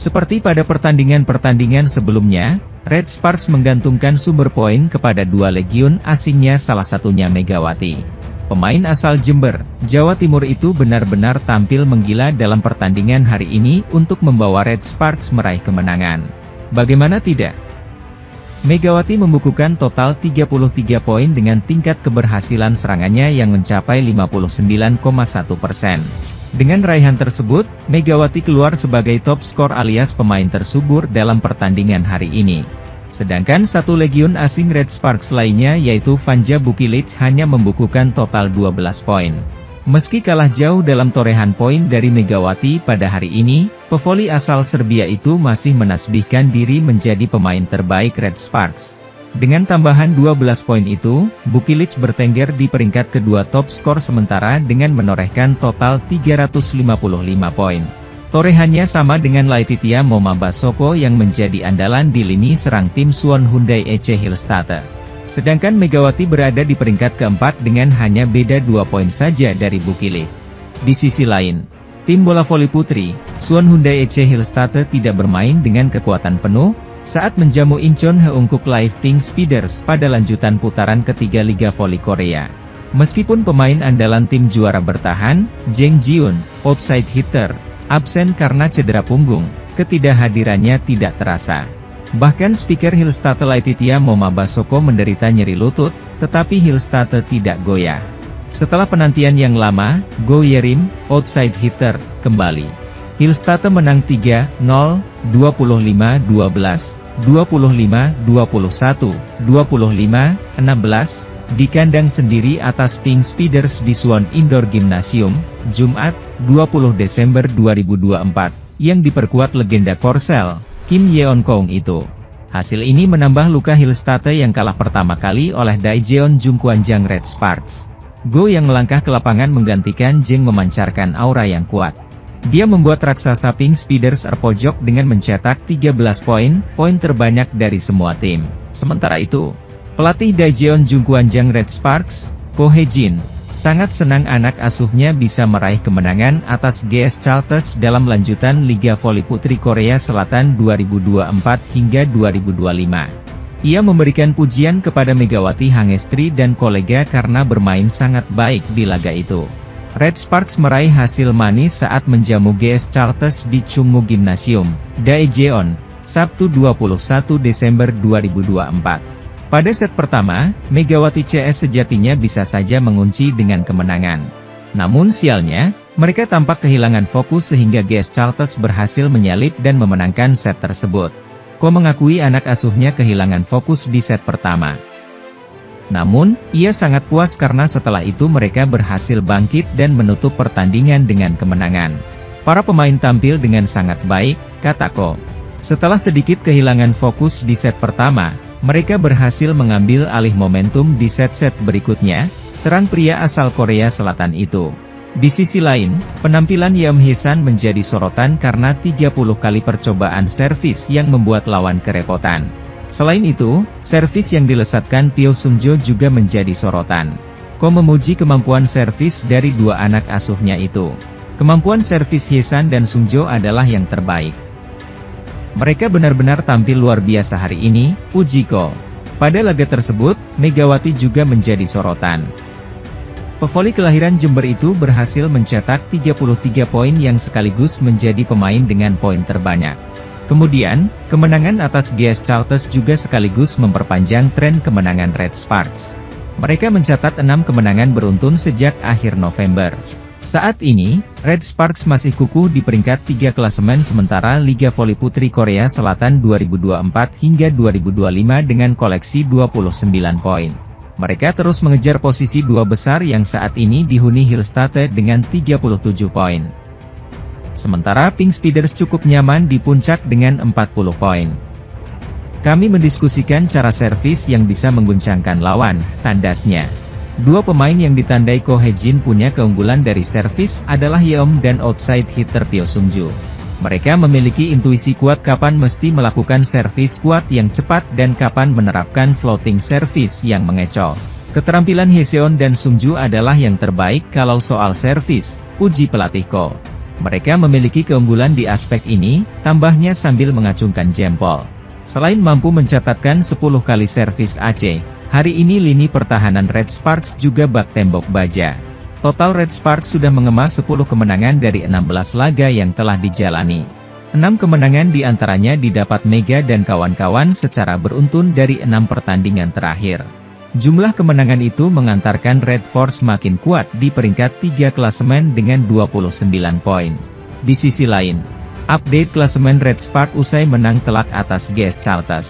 Seperti pada pertandingan-pertandingan sebelumnya, Red Sparks menggantungkan sumber poin kepada dua legiun asingnya, salah satunya Megawati. Pemain asal Jember, Jawa Timur itu benar-benar tampil menggila dalam pertandingan hari ini untuk membawa Red Sparks meraih kemenangan. Bagaimana tidak? Megawati membukukan total 33 poin dengan tingkat keberhasilan serangannya yang mencapai 59,1%. Dengan raihan tersebut, Megawati keluar sebagai top skor alias pemain tersubur dalam pertandingan hari ini. Sedangkan satu legiun asing Red Sparks lainnya yaitu Vanja Bukilic hanya membukukan total 12 poin. Meski kalah jauh dalam torehan poin dari Megawati pada hari ini, pevoli asal Serbia itu masih menasbihkan diri menjadi pemain terbaik Red Sparks. Dengan tambahan 12 poin itu, Bukilic bertengger di peringkat kedua top skor sementara dengan menorehkan total 355 poin. Torehannya sama dengan Laetitia Momabasoko yang menjadi andalan di lini serang tim Suwon Hyundai EC Hillstatter. Sedangkan Megawati berada di peringkat keempat dengan hanya beda 2 poin saja dari Bukilic. Di sisi lain, tim bola voli putri, Suwon Hyundai EC Hillstatter tidak bermain dengan kekuatan penuh saat menjamu Incheon Heungkuk Live Pink Speeders pada lanjutan putaran ketiga Liga Voli Korea. Meskipun pemain andalan tim juara bertahan, Jang Jiun, outside hitter, absen karena cedera punggung, ketidakhadirannya tidak terasa. Bahkan speaker Hillstatter Laetitia Momabasoko menderita nyeri lutut, tetapi Hillstatter tidak goyah. Setelah penantian yang lama, Go Yerim, outside hitter, kembali. Hillstatter menang 3-0, 25-12, 25-21, 25-16, di kandang sendiri atas Pink Speeders di Suwon Indoor Gymnasium, Jumat, 20 Desember 2024, yang diperkuat legenda Korsel, Kim Yeon Kong itu. Hasil ini menambah luka Hillstatter yang kalah pertama kali oleh Daejeon Jungkwanjang Red Sparks. Go yang melangkah ke lapangan menggantikan Jeng memancarkan aura yang kuat. Dia membuat raksasa Pink Speeders terpojok dengan mencetak 13 poin terbanyak dari semua tim. Sementara itu, pelatih Daejeon Jungkwanjang Red Sparks, Ko Hye-jin, sangat senang anak asuhnya bisa meraih kemenangan atas GS Chalters dalam lanjutan Liga Voli Putri Korea Selatan 2024 hingga 2025. Ia memberikan pujian kepada Megawati Hangestri dan kolega karena bermain sangat baik di laga itu. Red Sparks meraih hasil manis saat menjamu GS Chalters di Chungmu Gymnasium, Daejeon, Sabtu 21 Desember 2024. Pada set pertama, Megawati CS sejatinya bisa saja mengunci dengan kemenangan. Namun sialnya, mereka tampak kehilangan fokus sehingga GS Chalters berhasil menyalip dan memenangkan set tersebut. Ko mengakui anak asuhnya kehilangan fokus di set pertama. Namun, ia sangat puas karena setelah itu mereka berhasil bangkit dan menutup pertandingan dengan kemenangan. Para pemain tampil dengan sangat baik, kata Ko. Setelah sedikit kehilangan fokus di set pertama, mereka berhasil mengambil alih momentum di set-set berikutnya, terang pria asal Korea Selatan itu. Di sisi lain, penampilan Yeom Hye-san menjadi sorotan karena 30 kali percobaan servis yang membuat lawan kerepotan. Selain itu, servis yang dilesatkan Pyo Sung-jo juga menjadi sorotan. Ko memuji kemampuan servis dari dua anak asuhnya itu. Kemampuan servis Hye-san dan Sung-jo adalah yang terbaik. Mereka benar-benar tampil luar biasa hari ini, puji Ko. Pada laga tersebut, Megawati juga menjadi sorotan. Pevoli kelahiran Jember itu berhasil mencetak 33 poin yang sekaligus menjadi pemain dengan poin terbanyak. Kemudian, kemenangan atas GS Chalters juga sekaligus memperpanjang tren kemenangan Red Sparks. Mereka mencatat 6 kemenangan beruntun sejak akhir November. Saat ini, Red Sparks masih kukuh di peringkat 3 klasemen sementara Liga Voli Putri Korea Selatan 2024 hingga 2025 dengan koleksi 29 poin. Mereka terus mengejar posisi dua besar yang saat ini dihuni Hillstatter dengan 37 poin. Sementara Pink Speeders cukup nyaman di puncak dengan 40 poin. Kami mendiskusikan cara servis yang bisa mengguncangkan lawan, tandasnya. Dua pemain yang ditandai Ko Hye-jin punya keunggulan dari servis adalah Yeom dan outside hitter Pyo Sung-jo. Mereka memiliki intuisi kuat kapan mesti melakukan servis kuat yang cepat dan kapan menerapkan floating service yang mengecoh. Keterampilan Hye-seon dan Sung-jo adalah yang terbaik kalau soal servis, puji pelatih Ko. Mereka memiliki keunggulan di aspek ini, tambahnya sambil mengacungkan jempol. Selain mampu mencatatkan 10 kali servis AC, hari ini lini pertahanan Red Sparks juga bak tembok baja. Total Red Sparks sudah mengemas 10 kemenangan dari 16 laga yang telah dijalani. 6 kemenangan diantaranya didapat Mega dan kawan-kawan secara beruntun dari 6 pertandingan terakhir. Jumlah kemenangan itu mengantarkan Red Force makin kuat di peringkat 3 klasemen dengan 29 poin. Di sisi lain, update klasemen Red Spark usai menang telak atas GS Charlton.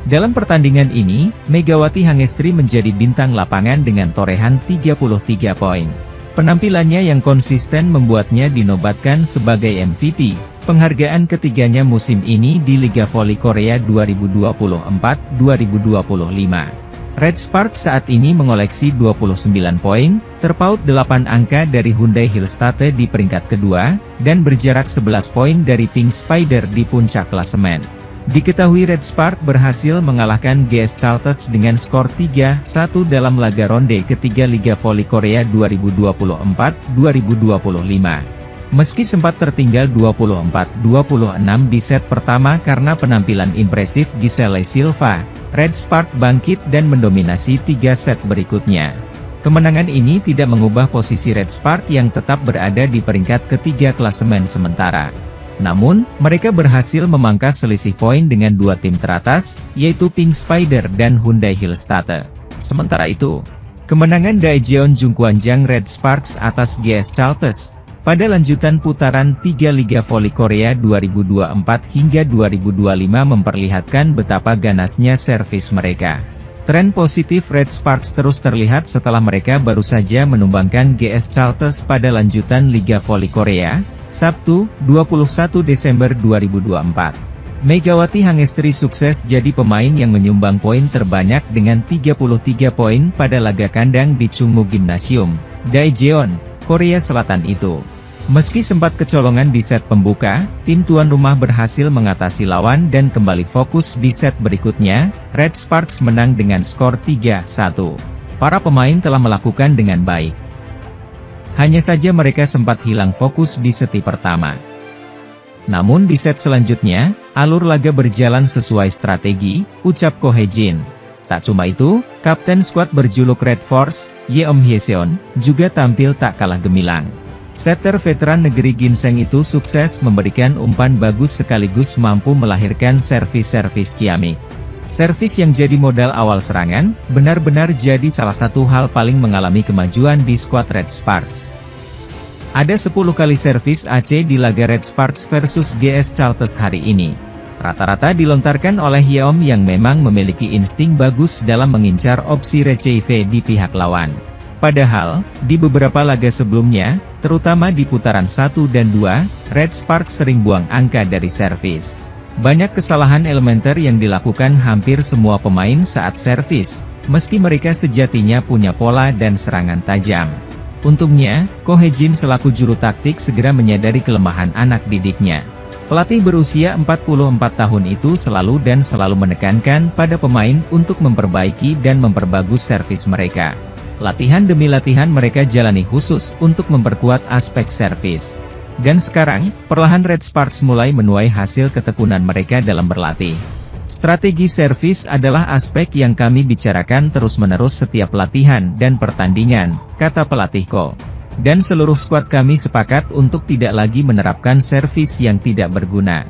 Dalam pertandingan ini, Megawati Hangestri menjadi bintang lapangan dengan torehan 33 poin. Penampilannya yang konsisten membuatnya dinobatkan sebagai MVP, penghargaan ketiganya musim ini di Liga Voli Korea 2024-2025. Red Spark saat ini mengoleksi 29 poin, terpaut 8 angka dari Hyundai Hillstate di peringkat kedua, dan berjarak 11 poin dari Pink Spider di puncak klasemen. Diketahui Red Spark berhasil mengalahkan GS Charlton dengan skor 3-1 dalam laga ronde ketiga Liga Voli Korea 2024-2025. Meski sempat tertinggal 24-26 di set pertama karena penampilan impresif Giselle Silva, Red Spark bangkit dan mendominasi 3 set berikutnya. Kemenangan ini tidak mengubah posisi Red Spark yang tetap berada di peringkat ketiga klasemen sementara. Namun, mereka berhasil memangkas selisih poin dengan 2 tim teratas, yaitu Pink Spider dan Hyundai Hillstate. Sementara itu, kemenangan Daejeon Jungkwanjang Red Sparks atas GS Charlton pada lanjutan putaran 3 Liga Voli Korea 2024 hingga 2025 memperlihatkan betapa ganasnya servis mereka. Tren positif Red Sparks terus terlihat setelah mereka baru saja menumbangkan GS Charlton pada lanjutan Liga Voli Korea, Sabtu, 21 Desember 2024. Megawati Hangestri sukses jadi pemain yang menyumbang poin terbanyak dengan 33 poin pada laga kandang di Chungmu Gymnasium, Daejeon, Korea Selatan itu. Meski sempat kecolongan di set pembuka, tim tuan rumah berhasil mengatasi lawan dan kembali fokus di set berikutnya. Red Sparks menang dengan skor 3-1. Para pemain telah melakukan dengan baik. Hanya saja mereka sempat hilang fokus di seti pertama. Namun di set selanjutnya, alur laga berjalan sesuai strategi, ucap Ko Hye-jin. Tak cuma itu, kapten skuad berjuluk Red Force, Yeom Hyeseon, juga tampil tak kalah gemilang. Setter veteran negeri ginseng itu sukses memberikan umpan bagus sekaligus mampu melahirkan servis-servis ciamik. Servis yang jadi modal awal serangan, benar-benar jadi salah satu hal paling mengalami kemajuan di skuad Red Sparks. Ada 10 kali servis AC di laga Red Sparks versus GS Charlton hari ini. Rata-rata dilontarkan oleh Yeom yang memang memiliki insting bagus dalam mengincar opsi retrieve di pihak lawan. Padahal, di beberapa laga sebelumnya, terutama di putaran 1 dan 2, Red Sparks sering buang angka dari servis. Banyak kesalahan elementer yang dilakukan hampir semua pemain saat servis, meski mereka sejatinya punya pola dan serangan tajam. Untungnya, Ko Hye-jin selaku juru taktik segera menyadari kelemahan anak didiknya. Pelatih berusia 44 tahun itu selalu menekankan pada pemain untuk memperbaiki dan memperbagus servis mereka. Latihan demi latihan mereka jalani khusus untuk memperkuat aspek servis. Dan sekarang, perlahan Red Sparks mulai menuai hasil ketekunan mereka dalam berlatih. Strategi servis adalah aspek yang kami bicarakan terus-menerus setiap latihan dan pertandingan, kata pelatih Ko. Dan seluruh skuad kami sepakat untuk tidak lagi menerapkan servis yang tidak berguna.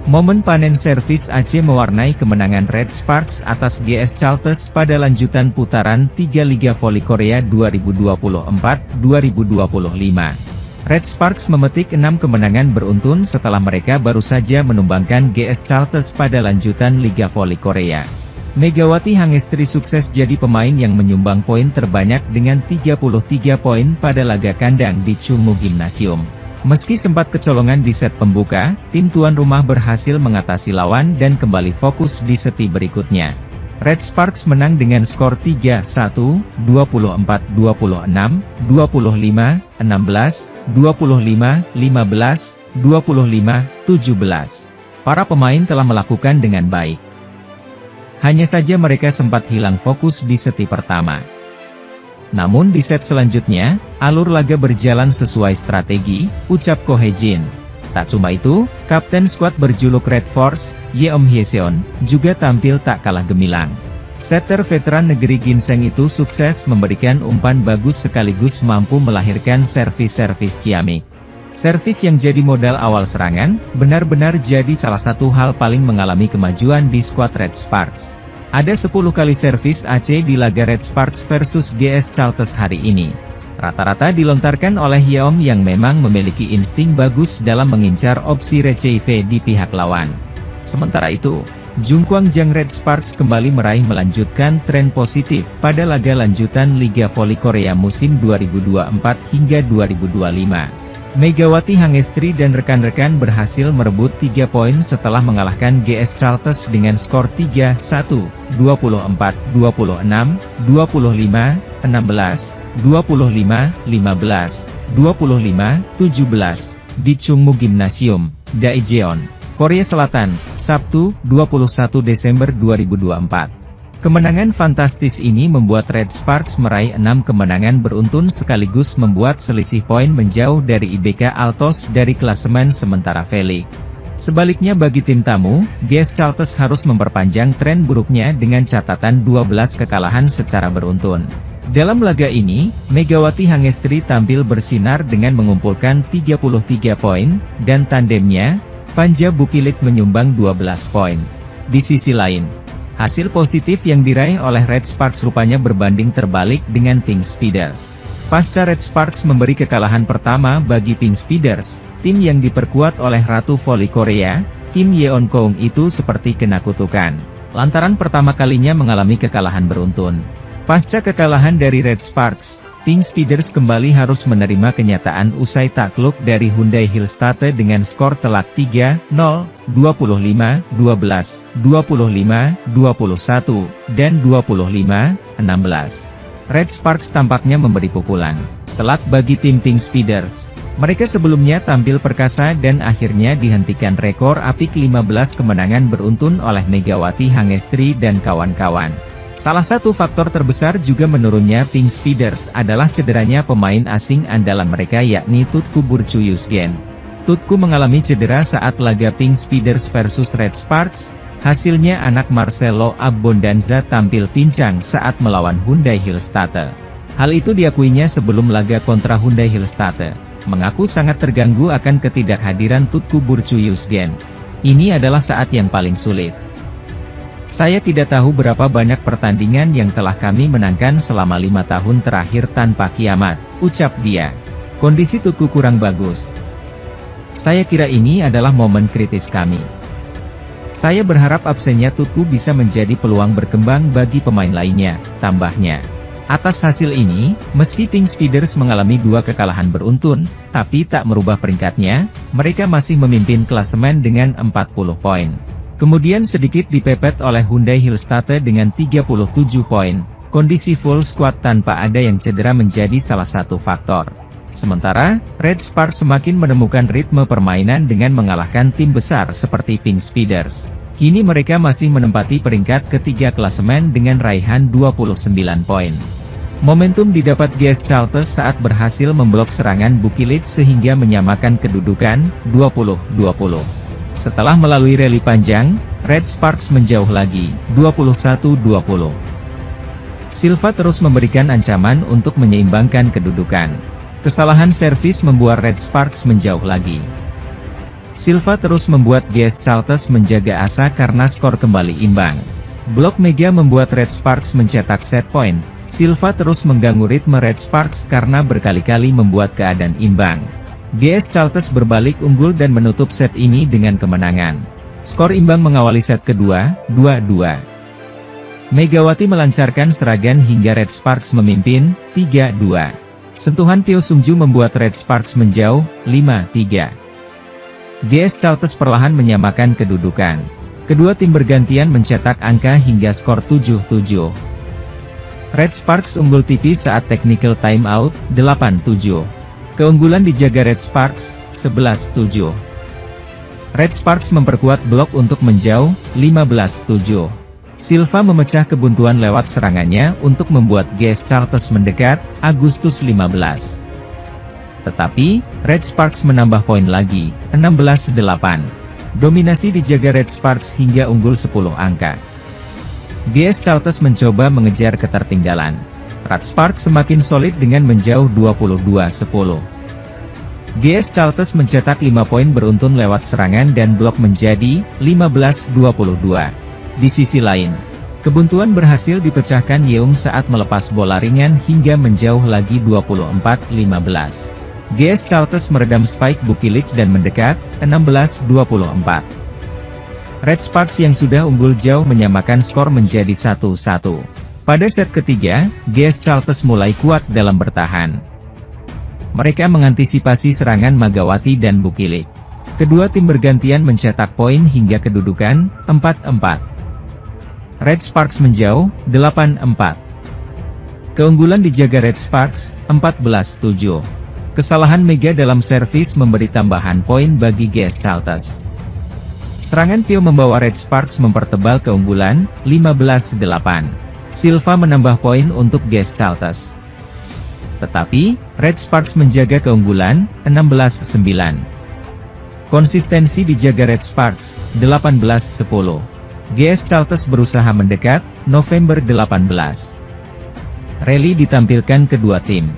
Momen panen servis AC mewarnai kemenangan Red Sparks atas GS Charlton pada lanjutan putaran 3 Liga Voli Korea 2024-2025. Red Sparks memetik 6 kemenangan beruntun setelah mereka baru saja menumbangkan GS Charlton pada lanjutan Liga Voli Korea. Megawati Hangestri sukses jadi pemain yang menyumbang poin terbanyak dengan 33 poin pada laga kandang di Chungmu Gymnasium. Meski sempat kecolongan di set pembuka, tim tuan rumah berhasil mengatasi lawan dan kembali fokus di seti berikutnya. Red Sparks menang dengan skor 3-1, 24-26, 25-16, 25-15, 25-17. Para pemain telah melakukan dengan baik. Hanya saja mereka sempat hilang fokus di seti pertama. Namun di set selanjutnya, alur laga berjalan sesuai strategi, ucap Ko Hye-jin. Tak cuma itu, kapten skuad berjuluk Red Force, Yeom Hye-seon, juga tampil tak kalah gemilang. Setter veteran negeri ginseng itu sukses memberikan umpan bagus sekaligus mampu melahirkan servis-servis ciamik. Servis yang jadi modal awal serangan, benar-benar jadi salah satu hal paling mengalami kemajuan di skuad Red Sparks. Ada 10 kali servis AC di laga Red Sparks versus GS Charlton hari ini. Rata-rata dilontarkan oleh Yeom yang memang memiliki insting bagus dalam mengincar opsi receive di pihak lawan. Sementara itu, Jungkwang Jang Red Sparks kembali meraih melanjutkan tren positif pada laga lanjutan Liga Voli Korea musim 2024 hingga 2025. Megawati Hangestri dan rekan-rekan berhasil merebut 3 poin setelah mengalahkan GS Charlton dengan skor 3-1, 24-26, 25-16, 25-15, 25-17, di Chungmu Gymnasium, Daejeon, Korea Selatan, Sabtu, 21 Desember 2024. Kemenangan fantastis ini membuat Red Sparks meraih 6 kemenangan beruntun sekaligus membuat selisih poin menjauh dari IBK Altos dari klasemen sementara V-League. Sebaliknya bagi tim tamu, GS Charlton harus memperpanjang tren buruknya dengan catatan 12 kekalahan secara beruntun. Dalam laga ini, Megawati Hangestri tampil bersinar dengan mengumpulkan 33 poin, dan tandemnya, Vanja Bukilit menyumbang 12 poin. Di sisi lain, hasil positif yang diraih oleh Red Sparks rupanya berbanding terbalik dengan Pink Speeders. Pasca Red Sparks memberi kekalahan pertama bagi Pink Speeders, tim yang diperkuat oleh Ratu Voli Korea, Kim Yeon-keung itu seperti kena kutukan. Lantaran pertama kalinya mengalami kekalahan beruntun. Pasca kekalahan dari Red Sparks, Pink Speeders kembali harus menerima kenyataan usai takluk dari Hyundai Hillstatte dengan skor telak 3-0, 25-12, 25-21, dan 25-16. Red Sparks tampaknya memberi pukulan telak bagi tim Pink Speeders. Mereka sebelumnya tampil perkasa dan akhirnya dihentikan rekor apik 15 kemenangan beruntun oleh Megawati Hangestri dan kawan-kawan. Salah satu faktor terbesar juga menurunnya Pink Speeders adalah cederanya pemain asing andalan mereka yakni Tutku Burcu Yusgen. Tutku mengalami cedera saat laga Pink Speeders versus Red Sparks, hasilnya anak Marcelo Abbondanza tampil pincang saat melawan Hyundai Hillstatte. Hal itu diakuinya sebelum laga kontra Hyundai Hillstatte, mengaku sangat terganggu akan ketidakhadiran Tutku Burcu Yusgen. Ini adalah saat yang paling sulit. Saya tidak tahu berapa banyak pertandingan yang telah kami menangkan selama 5 tahun terakhir tanpa kiamat, ucap dia. Kondisi Tutku kurang bagus. Saya kira ini adalah momen kritis kami. Saya berharap absennya Tutku bisa menjadi peluang berkembang bagi pemain lainnya, tambahnya. Atas hasil ini, meski Pink Speeders mengalami 2 kekalahan beruntun, tapi tak merubah peringkatnya, mereka masih memimpin klasemen dengan 40 poin. Kemudian sedikit dipepet oleh Hyundai Hillstatte dengan 37 poin. Kondisi full squad tanpa ada yang cedera menjadi salah satu faktor. Sementara, Red Sparks semakin menemukan ritme permainan dengan mengalahkan tim besar seperti Pink Speeders. Kini mereka masih menempati peringkat ketiga klasemen dengan raihan 29 poin. Momentum didapat GS Charlton saat berhasil memblok serangan Bukilit sehingga menyamakan kedudukan 20-20. Setelah melalui rally panjang, Red Sparks menjauh lagi, 21-20. Silva terus memberikan ancaman untuk menyeimbangkan kedudukan. Kesalahan servis membuat Red Sparks menjauh lagi. Silva terus membuat GS Charlton menjaga asa karena skor kembali imbang. Blok Mega membuat Red Sparks mencetak set point. Silva terus mengganggu ritme Red Sparks karena berkali-kali membuat keadaan imbang. GS Charlton berbalik unggul dan menutup set ini dengan kemenangan. Skor imbang mengawali set kedua, 2-2. Megawati melancarkan serangan hingga Red Sparks memimpin, 3-2. Sentuhan Pyo Sungju membuat Red Sparks menjauh, 5-3. GS Charlton perlahan menyamakan kedudukan. Kedua tim bergantian mencetak angka hingga skor 7-7. Red Sparks unggul tipis saat technical timeout, 8-7. Keunggulan dijaga Red Sparks, 11-7. Red Sparks memperkuat blok untuk menjauh, 15-7. Silva memecah kebuntuan lewat serangannya untuk membuat GS Charlton mendekat, Agustus 15. Tetapi, Red Sparks menambah poin lagi, 16-8. Dominasi dijaga Red Sparks hingga unggul 10 angka. GS Charlton mencoba mengejar ketertinggalan. Red Sparks semakin solid dengan menjauh 22-10. GS Charlton mencetak 5 poin beruntun lewat serangan dan blok menjadi 15-22. Di sisi lain, kebuntuan berhasil dipecahkan Yeung saat melepas bola ringan hingga menjauh lagi 24-15. GS Charlton meredam spike Bukilic dan mendekat, 16-24. Red Sparks yang sudah unggul jauh menyamakan skor menjadi 1-1. Pada set ketiga, GS Charlton mulai kuat dalam bertahan. Mereka mengantisipasi serangan Magawati dan Bukilic. Kedua tim bergantian mencetak poin hingga kedudukan 4-4. Red Sparks menjauh, 8-4. Keunggulan dijaga Red Sparks, 14-7. Kesalahan Mega dalam servis memberi tambahan poin bagi GS Charlton. Serangan Pio membawa Red Sparks mempertebal keunggulan, 15-8. Silva menambah poin untuk GS Charlton. Tetapi, Red Sparks menjaga keunggulan, 16-9. Konsistensi dijaga Red Sparks, 18-10. GS Charlton berusaha mendekat, November 18. Rally ditampilkan kedua tim.